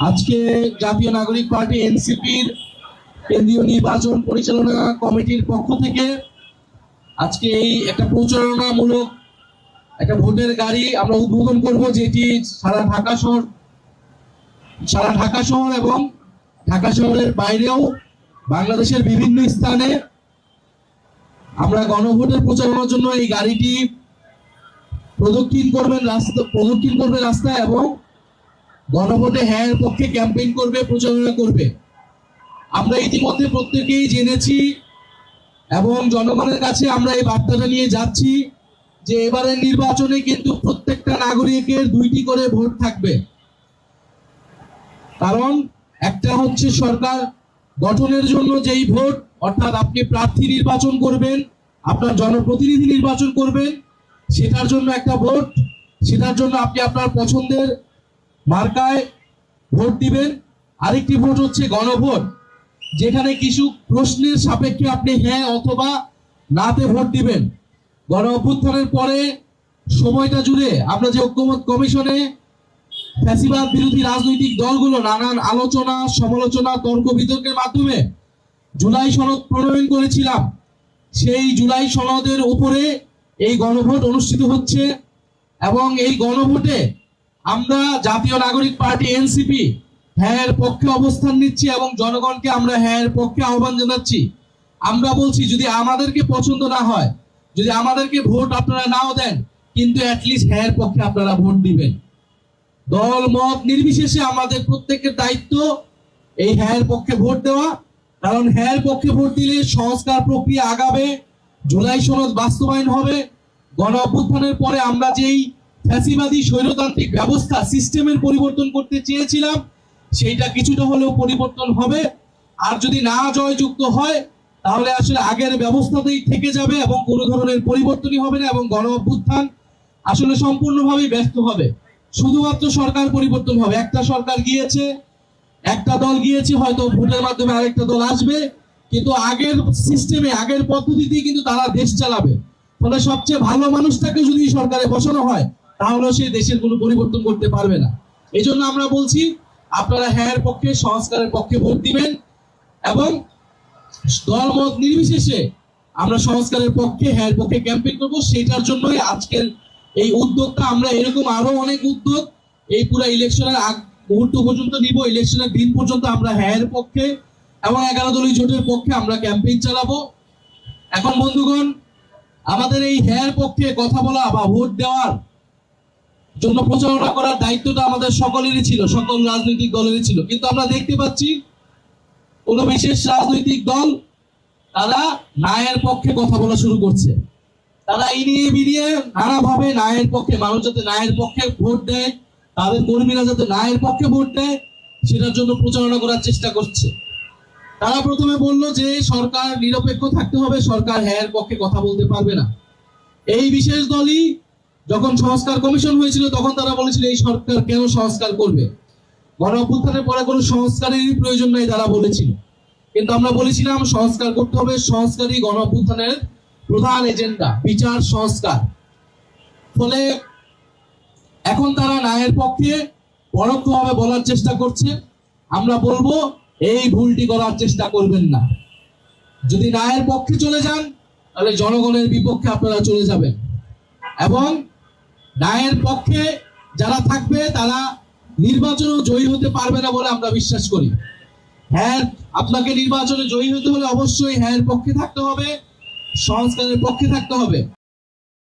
আজকে জাতীয় নাগরিক পার্টি এনসিপির কেন্দ্রীয় নির্বাচন পরিচালনা কমিটির পক্ষ থেকে আজকে এই একটা প্রচারণামূলক একটা ভোটের গাড়ি আমরা উদ্বোধন করব, যেটি সারা ঢাকা শহর এবং ঢাকা শহরের বাইরেও বাংলাদেশের বিভিন্ন স্থানে আমরা গণভোটের প্রচারণার জন্য এই গাড়িটি প্রদক্ষিণ করবে রাস্তায় এবং গণভোটে হ্যাঁ এর পক্ষে ক্যাম্পেইন করবে, প্রচারণা করবে। আমরা ইতিমধ্যে প্রত্যেকেই জেনেছি এবং জনগণের কাছে আমরা এই বার্তাটা নিয়ে যাচ্ছি যে এবারের নির্বাচনে কিন্তু প্রত্যেকটা নাগরিকের 2টি করে ভোট থাকবে। কারণ একটা হচ্ছে সরকার গঠনের জন্য যেই ভোট, অর্থাৎ আপনি প্রার্থী নির্বাচন করবেন, আপনার জনপ্রতিনিধি নির্বাচন করবেন, সেটার জন্য একটা ভোট, সেটার জন্য আপনি আপনার পছন্দের মার্কায় ভোট দিবেন। আরেকটি ভোট হচ্ছে গণভোট, যেখানে কিছু প্রশ্নের সাপেক্ষে আপনি হ্যাঁ অথবা নাতে ভোট দিবেন। গণ অভ্যুত্থানের পরে সময়টা জুড়ে আমরা যে ঐক্যমত কমিশনে ফ্যাসিবাদ বিরোধী রাজনৈতিক দলগুলো নানান আলোচনা, সমালোচনা, তর্ক বিতর্কের মাধ্যমে জুলাই সনদ প্রণয়ন করেছিলাম, সেই জুলাই সনদের উপরে এই গণভোট অনুষ্ঠিত হচ্ছে এবং এই গণভোটে আমরা জাতীয় নাগরিক পার্টি এনসিপি হ্যাঁ এর পক্ষে অবস্থান নিচ্ছি এবং জনগণকে আমরা হ্যাঁ এর পক্ষে আহ্বান জানাচ্ছি। আমরা বলছি, যদি আমাদেরকে পছন্দ না হয়, যদি আমাদেরকে ভোট আপনারা নাও দেন, কিন্তু অ্যাটলিস্ট হ্যাঁ এর পক্ষে আপনারা ভোট দিবেন। দল মত নির্বিশেষে আমাদের প্রত্যেকের দায়িত্ব এই হ্যাঁ এর পক্ষে ভোট দেওয়া, কারণ হ্যাঁ এর পক্ষে ভোট দিলে সংস্কার প্রক্রিয়া আগাবে, জুলাই সনদ বাস্তবায়ন হবে। গণ অভ্যুত্থানের পরে আমরা যেই ফ্যাসিবাদী স্বৈরতান্ত্রিক ব্যবস্থা সিস্টেমের পরিবর্তন করতে চেয়েছিলাম, সেইটা কিছুটা হলেও পরিবর্তন হবে। আর যদি না জয়যুক্ত হয়, তাহলে আসলে আগের ব্যবস্থাতেই থেকে যাবে এবং কোনো ধরনের পরিবর্তনই হবে না এবং গণ অভ্যুত্থান আসলে সম্পূর্ণভাবে ব্যর্থ হবে। শুধুমাত্র সরকার পরিবর্তন হবে। একটা সরকার গিয়েছে, একটা দল গিয়েছে, হয়তো ভোটের মাধ্যমে আরেকটা দল আসবে, কিন্তু আগের সিস্টেমে, আগের পদ্ধতিতেই কিন্তু তারা দেশ চালাবে। ফলে সবচেয়ে ভালো মানুষটাকে যদি সরকারে বসানো হয়, তাহলে সেই দেশের কোনো পরিবর্তন করতে পারবে না। এই জন্য আমরা বলছি, আপনারা হ্যাঁ এর পক্ষে, সংস্কারের পক্ষে ভোট দিবেন এবং দলমত নির্বিশেষে আমরা সংস্কারের পক্ষে, হ্যাঁ এর পক্ষে ক্যাম্পেইন করবো। সেটার জন্যই আজকের এই উদ্যোগটা। আমরা এরকম আরো অনেক উদ্যোগ এই পুরো ইলেকশনের আগ মুহূর্ত পর্যন্ত নিব। ইলেকশনের দিন পর্যন্ত আমরা হ্যাঁ এর পক্ষে এবং 11 দলীয় জোটের পক্ষে আমরা ক্যাম্পেইন চালাবো। এখন বন্ধুগণ, আমাদের এই হ্যাঁ এর পক্ষে কথা বলা বা ভোট দেওয়ার জন্য প্রচারণা করার দায়িত্বটা আমাদের সকলেরই ছিল, সকল রাজনৈতিক দলেরই ছিল। কিন্তু আমরা দেখতে পাচ্ছি কোন বিশেষ রাজনৈতিক দল তারা ন্যায়ের পক্ষে কথা বলা শুরু করছে। তারা ইনিয়ে বিনিয়ে নানাভাবে ন্যায়ের পক্ষে, মানুষ যাতে ন্যায়ের পক্ষে ভোট দেয়, তাদের কর্মীরা যাতে ন্যায়ের পক্ষে ভোট দেয়, সেটার জন্য প্রচারণা করার চেষ্টা করছে। তারা প্রথমে বলল যে সরকার নিরপেক্ষ থাকতে হবে, সরকার হ্যাঁ এর পক্ষে কথা বলতে পারবে না। এই বিশেষ দলই যখন সংস্কার কমিশন হয়েছিল, তখন তারা বলেছিল এই সরকার কেন সংস্কার করবে, গণ অভ্যুত্থানের পরে কোনো সংস্কারেরই প্রয়োজন নাই তারা বলেছিল। কিন্তু আমরা বলেছিলাম সংস্কার করতে হবে, সংস্কারই গণ অভ্যুত্থানের প্রধান এজেন্ডা, বিচার সংস্কার। ফলে এখন তারা ন্যায়ের পক্ষে পরোক্ষভাবে বলার চেষ্টা করছে। আমরা বলবো এই ভুলটি করার চেষ্টা করবেন না। যদি ন্যায়ের পক্ষে চলে যান, তাহলে জনগণের বিপক্ষে আপনারা চলে যাবেন এবং ন্যায়ের পক্ষে যারা থাকবে তারা নির্বাচনেও জয়ী হতে পারবে না বলে আমরা বিশ্বাস করি। হ্যাঁ, আপনাকে নির্বাচনে জয়ী হতে হলে অবশ্যই হ্যাঁ এর পক্ষে থাকতে হবে, সংস্কারের পক্ষে থাকতে হবে।